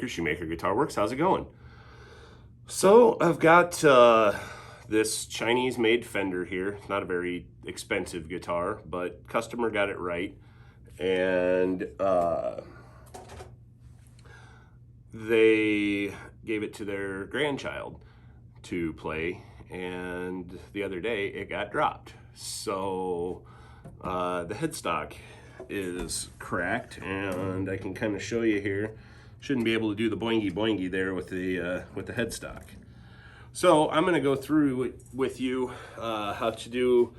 Shoemaker Guitar Works. How's it going? So I've got this Chinese-made Fender here. It's not a very expensive guitar, but customer got it right, and they gave it to their grandchild to play, and the other day it got dropped. So the headstock is cracked, and I can kind of show you here. Shouldn't be able to do the boingy boingy there with the headstock. So I'm going to go through with you how to do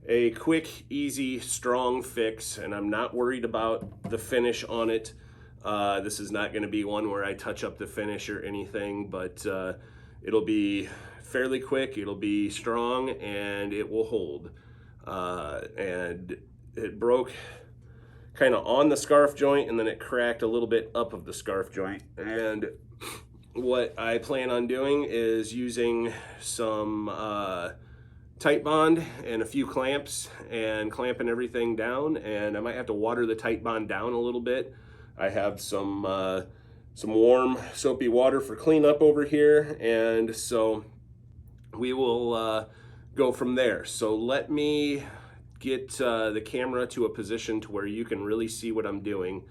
a quick, easy, strong fix, and I'm not worried about the finish on it. This is not going to be one where I touch up the finish or anything, but it'll be fairly quick, it'll be strong, and it will hold. And it broke kind of on the scarf joint, and then it cracked a little bit up of the scarf joint. And what I plan on doing is using some tight bond and a few clamps and clamping everything down, and I might have to water the tight bond down a little bit. I have some warm soapy water for cleanup over here, and so we will go from there. So let me get the camera to a position to where you can really see what I'm doing,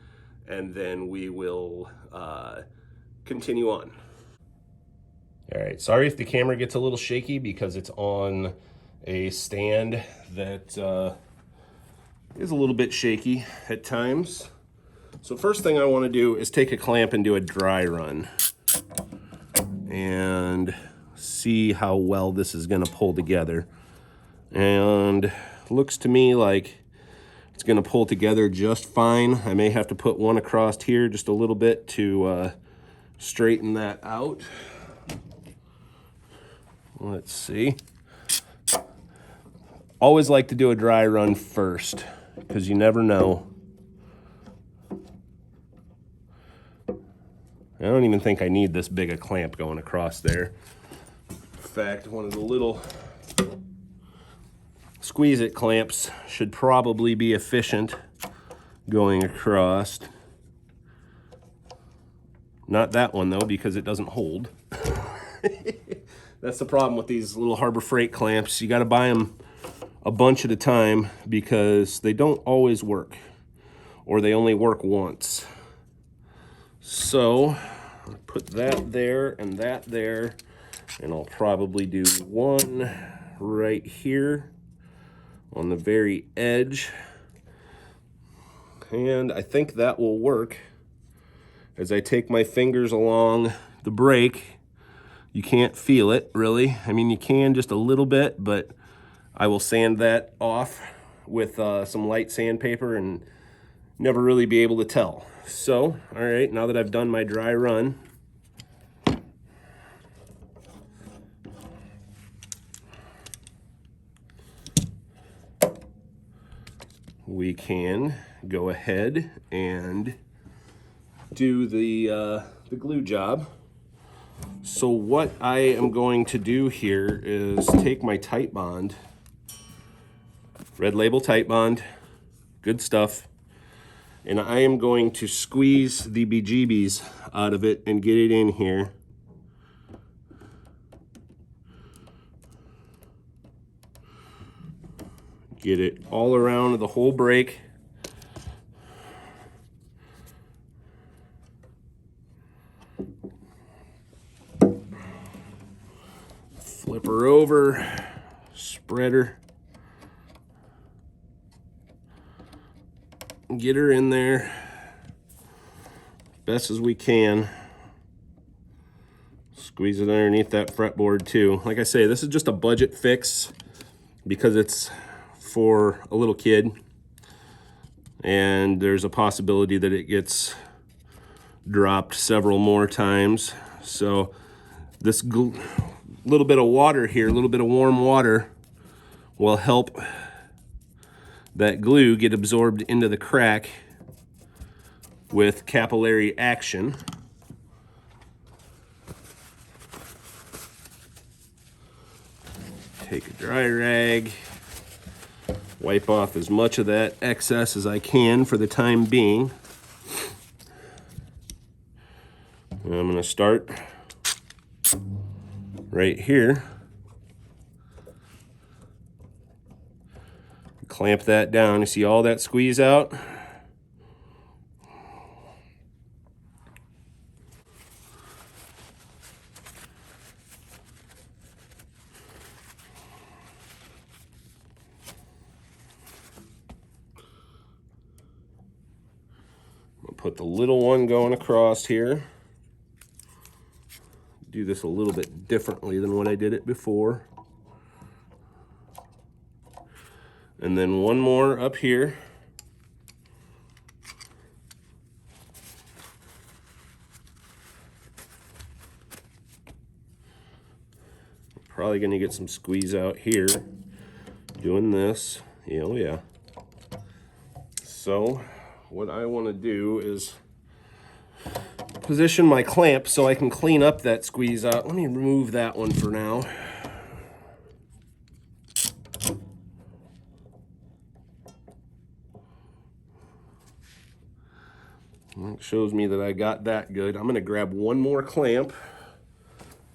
and then we will continue on. All right, sorry if the camera gets a little shaky because it's on a stand that is a little bit shaky at times. So first thing I want to do is take a clamp and do a dry run and see how well this is going to pull together. And looks to me like it's going to pull together just fine. I may have to put one across here just a little bit to straighten that out. Let's see. Always like to do a dry run first because you never know. I don't even think I need this big a clamp going across there. In fact, one of the little squeeze it clamps should probably be efficient going across. Not that one though, because it doesn't hold. That's the problem with these little Harbor Freight clamps. You got to buy them a bunch at a time because they don't always work, or they only work once. So I'll put that there, and I'll probably do one right here on the very edge, and I think that will work. As I take my fingers along the brake, you can't feel it really. I mean, you can just a little bit, but I will sand that off with some light sandpaper and never really be able to tell. So, all right, now that I've done my dry run, we can go ahead and do the glue job. So what I am going to do here is take my tight bond, Red Label tight bond, good stuff, and I am going to squeeze the bejeebies out of it and get it in here. Get it all around the whole brake. Flip her over, spread her, get her in there best as we can. Squeeze it underneath that fretboard too. Like I say, this is just a budget fix because it's for a little kid, and there's a possibility that it gets dropped several more times. So this little bit of water here, a little bit of warm water, will help that glue get absorbed into the crack with capillary action. Take a dry rag, wipe off as much of that excess as I can for the time being. going to start right here. Clamp that down. You see all that squeeze out? I'll put the little one going across here. Do this a little bit differently than when I did it before. And then one more up here. Probably gonna get some squeeze out here doing this. Oh yeah. So what I want to do is position my clamp so I can clean up that squeeze out. Let me remove that one for now. That shows me that I got that good. I'm going to grab one more clamp,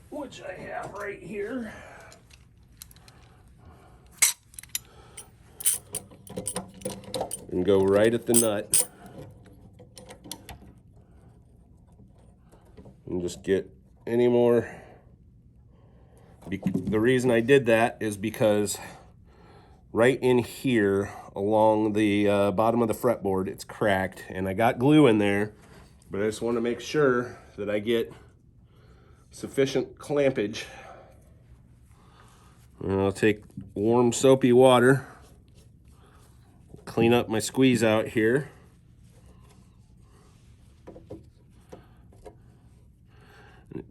which I have right here. And go right at the nut. And just get any more. The reason I did that is because right in here along the bottom of the fretboard, it's cracked, and I got glue in there, but I just want to make sure that I get sufficient clampage. And I'll take warm soapy water, clean up my squeeze out here.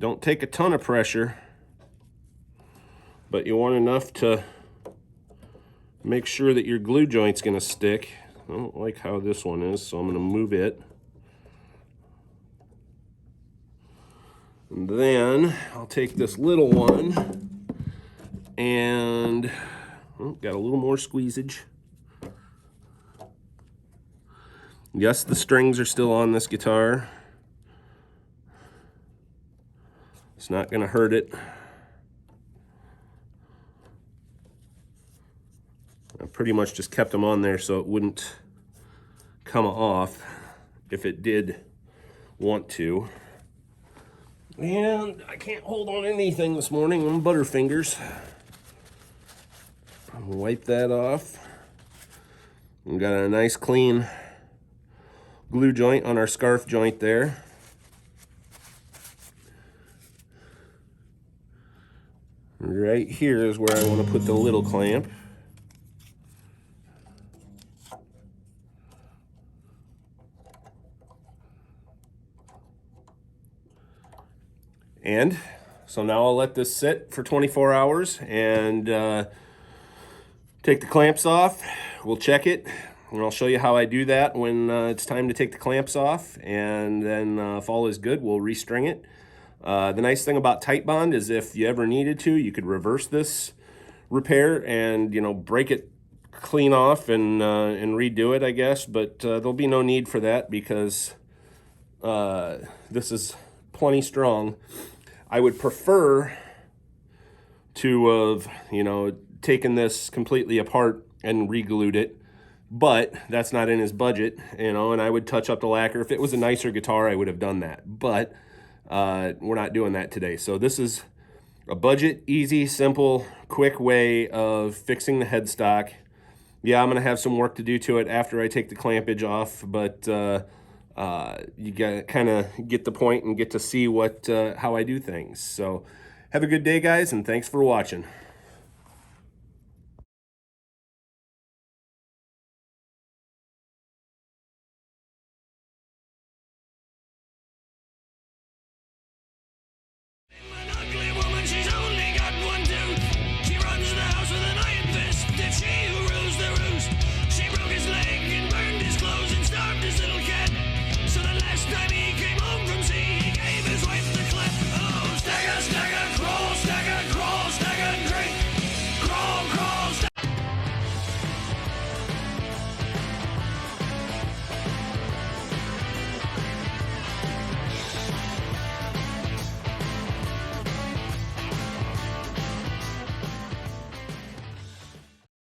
Don't take a ton of pressure, but you want enough to make sure that your glue joint's gonna stick. I don't like how this one is, so I'm gonna move it. And then I'll take this little one and got a little more squeezage. Yes, the strings are still on this guitar. It's not gonna hurt it. I pretty much just kept them on there so it wouldn't come off if it did want to. And I can't hold on anything this morning. I'm butterfingers. Wipe that off. We got a nice clean glue joint on our scarf joint there. Right here is where I want to put the little clamp. And so now I'll let this sit for 24 hours and take the clamps off. We'll check it, and I'll show you how I do that when it's time to take the clamps off. And then if all is good, we'll restring it. The nice thing about Tight Bond is if you ever needed to, you could reverse this repair and, you know, break it clean off and redo it, I guess. But there'll be no need for that because this is plenty strong. I would prefer to have, you know, taken this completely apart and re-glued it, but that's not in his budget, you know, and I would touch up the lacquer. If it was a nicer guitar, I would have done that, but we're not doing that today. So this is a budget, easy, simple, quick way of fixing the headstock. Yeah, I'm gonna have some work to do to it after I take the clampage off, but you gotta kind of get the point and get to see what how I do things. So have a good day, guys, and thanks for watching.